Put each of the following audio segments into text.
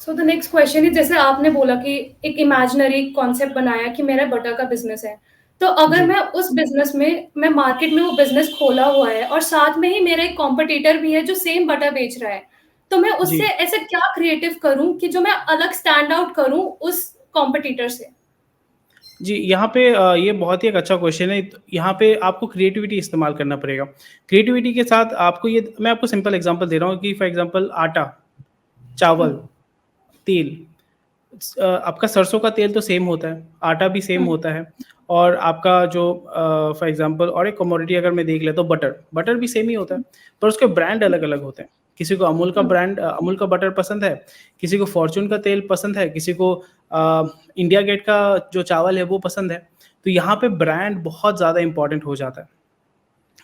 So the next question is जैसे आपने बोला कि एक इमेजिनरी कॉन्सेप्ट बनाया कि मेरा बटर का बिज़नेस है। तो अगर जी, मैं उस बिज़नेस में मैं मार्केट में वो बिज़नेस खोला हुआ है और साथ में ही मेरा एक कॉम्पिटिटर भी है जो सेम बटर बेच रहा है। तो मैं उससे जी। ऐसा क्या क्रिएटिव करूँ कि जो मैं अलग स्टैंड आउट करूँ उस कॉम्पिटिटर से? जी, यहाँ पे ये बहुत ही एक अच्छा क्वेश्चन है। यहाँ पे आपको क्रिएटिविटी इस्तेमाल करना पड़ेगा। क्रिएटिविटी के साथ आपको ये मैं आपको सिंपल एग्ज़ाम्पल दे रहा हूँ कि फॉर एग्ज़ाम्पल आटा, हुँ, चावल, तेल। आपका सरसों का तेल तो सेम होता है, आटा भी सेम हुँ, होता है और आपका जो फॉर एग्ज़ाम्पल और एक कमोडिटी अगर मैं देख लेता हूँ बटर, बटर भी सेम ही होता है, पर उसके ब्रांड हुँ, अलग-अलग होते हैं। किसी को अमूल का हुँ, ब्रांड अमूल का बटर पसंद है, किसी को फॉर्च्यून का तेल पसंद है, किसी को इंडिया गेट का जो चावल है वो पसंद है। तो यहाँ पे ब्रांड बहुत ज़्यादा इम्पोर्टेंट हो जाता है।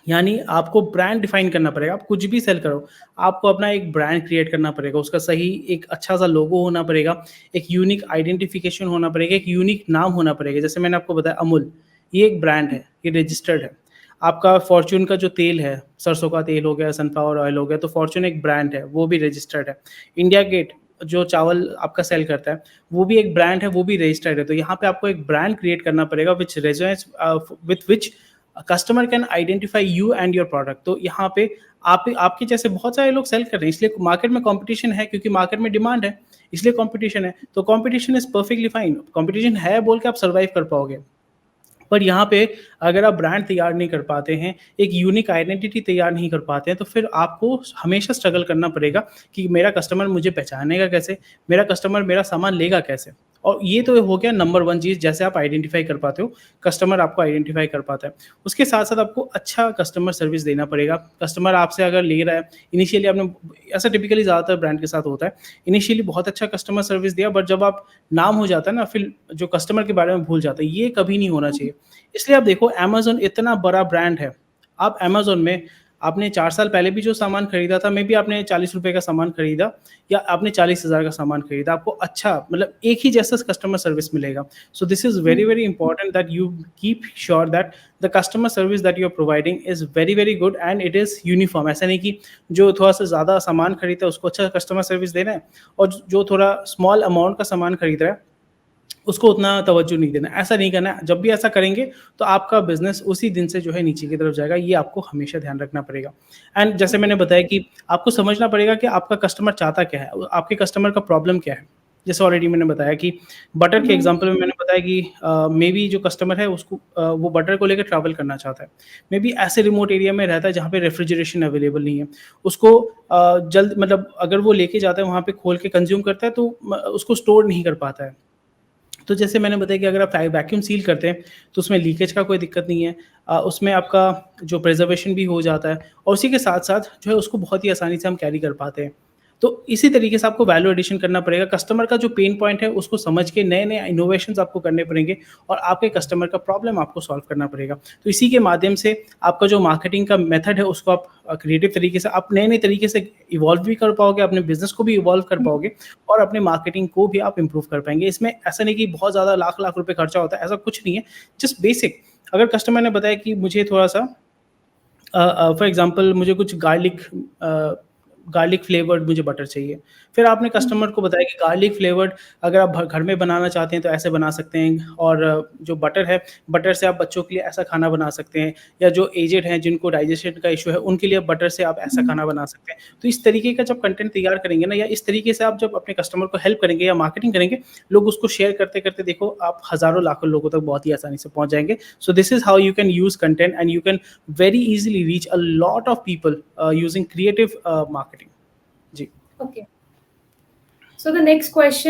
यानी आपको ब्रांड डिफाइन करना पड़ेगा, आप कुछ भी सेल करो, आपको अपना एक ब्रांड क्रिएट करना पड़ेगा, उसका सही एक अच्छा-सा लोगो होना पड़ेगा, एक यूनिक आइडेंटिफिकेशन होना पड़ेगा, एक यूनिक नाम होना पड़ेगा। जैसे मैंने आपको बताया अमूल, ये एक ब्रांड है, ये रजिस्टर्ड है। आपका फॉर्च्यून का जो तेल है, सरसों का तेल हो गया, सनफ्लावर ऑयल हो गया, तो फॉर्च्यून एक ब्रांड है, वो भी रजिस्टर्ड है। इंडिया गेट जो चावल आपका सेल करता है, वो भी एक ब्रांड है, वो भी रजिस्टर्ड है। तो यहाँ पे आपको एक ब्रांड क्रिएट करना पड़ेगा which resonates with which customer can identify you and your product. तो यहाँ पे आप आपके जैसे बहुत सारे लोग सेल कर रहे हैं, इसलिए मार्केट में कंपटीशन है, क्योंकि मार्केट में डिमांड है, इसलिए कंपटीशन है। तो competition is perfectly fine, competition है बोल के आप सर्वाइव कर पाओगे। पर यहाँ पे अगर आप ब्रांड तैयार नहीं कर पाते हैं, एक यूनिक आइडेंटिटी तैयार नहीं कर पाते हैं, तो फिर आपको हमेशा स्ट्रगल करना पड़ेगा कि मेरा कस्टमर मुझे पहचानेगा कैसे, मेरा कस्टमर मेरा सामान लेगा कैसे। और ये तो हो गया नंबर वन चीज़, जैसे आप आइडेंटिफाई कर पाते हो, कस्टमर आपको आइडेंटिफाई कर पाता है। उसके साथ साथ आपको अच्छा कस्टमर सर्विस देना पड़ेगा। कस्टमर आपसे अगर ले रहा है, इनिशियली आपने, ऐसा टिपिकली ज़्यादातर ब्रांड के साथ होता है, इनिशियली बहुत अच्छा कस्टमर सर्विस दिया, बट जब आप नाम हो जाता है ना, फिर जो कस्टमर के बारे में भूल जाता है, ये कभी नहीं होना हुँ, चाहिए। इसलिए आप देखो, अमेज़न इतना बड़ा ब्रांड है। आप अमेज़न में आपने 4 साल पहले भी जो सामान खरीदा था, मेबी आपने ₹40 का सामान खरीदा या आपने 40,000 का सामान खरीदा, आपको अच्छा मतलब एक ही जैसा कस्टमर सर्विस मिलेगा। So this is hmm, very, very important that you keep sure that the customer service that you are providing is very, very good and it is uniform. ऐसा नहीं कि जो थोड़ा-सा ज़्यादा सामान खरीदता है उसको अच्छा कस्टमर सर्विस देना है और जो थोड़ा स्मॉल अमाउंट का सामान खरीद रहा है उसको उतना तवज्जो नहीं देना, ऐसा नहीं करना है। जब भी ऐसा करेंगे, तो आपका बिज़नेस उसी दिन से जो है नीचे की तरफ जाएगा, ये आपको हमेशा ध्यान रखना पड़ेगा। एंड जैसे ओके, मैंने बताया कि आपको समझना पड़ेगा कि आपका कस्टमर चाहता क्या है, आपके कस्टमर का प्रॉब्लम क्या है। जैसे ऑलरेडी मैंने बताया कि बटर के हुँ, एग्ज़ाम्पल में मैंने बताया कि मेबी जो कस्टमर है उसको वो बटर को लेके ट्रैवल करना चाहता है। मेबी ऐसे रिमोट एरिया में रहता है जहाँ पे रेफ्रिजरेशन अवेलेबल नहीं है। उसको जल्द मतलब अगर वो लेके जाता है वहाँ पे खोल के कंज़्यूम करता है, तो उसको स्टोर नहीं कर पाता है। तो जैसे मैंने बताया कि अगर आप वैक्यूम सील करते हैं, तो उसमें लीकेज का कोई दिक्कत नहीं है। उसमें आपका जो प्रिज़र्वेशन भी हो जाता है और उसी के साथ-साथ जो है उसको बहुत ही आसानी से हम कैरी कर पाते हैं। तो इसी तरीके से आपको वैल्यू एडिशन करना पड़ेगा। कस्टमर का जो पेन पॉइंट है उसको समझ के नए-नए इनोवेशंस आपको करने पड़ेंगे और आपके कस्टमर का प्रॉब्लम आपको सॉल्व करना पड़ेगा। तो इसी के माध्यम से आपका जो मार्केटिंग का मेथड है उसको आप क्रिएटिव तरीके से आप नए-नए तरीके से इवॉल्व भी कर पाओगे, अपने बिज़नेस को भी इवॉल्व कर हुँ, पाओगे और अपने मार्केटिंग को भी आप इम्प्रूव कर पाएँगे। इसमें ऐसा नहीं कि बहुत ज़्यादा लाख-लाख रुपए खर्चा होता है, ऐसा कुछ नहीं है, जस्ट बेसिक। अगर कस्टमर ने बताया कि मुझे थोड़ा-सा फॉर एग्ज़ाम्पल मुझे कुछ गार्लिक फ्लेवर्ड मुझे बटर चाहिए। फिर आपने हुँ, कस्टमर को बताया कि गार्लिक फ्लेवर्ड अगर आप घर में बनाना चाहते हैं तो ऐसे बना सकते हैं और जो बटर है, बटर से आप बच्चों के लिए ऐसा खाना बना सकते हैं या जो एजेड हैं जिनको डाइजेशन का इश्यू है, उनके लिए बटर से आप ऐसा हुँ, खाना बना सकते हैं। तो इस तरीके का जब कंटेंट तैयार करेंगे ना या इस तरीके से आप जब अपने कस्टमर को हेल्प करेंगे या मार्केटिंग करेंगे, लोग उसको शेयर करते-करते देखो आप हज़ारों लाखों लोगों तक बहुत ही आसानी से पहुँच जाएँगे। सो this is how you can use content and you can very easily reach a lot of people using creative marketing. जी। Okay. So the next question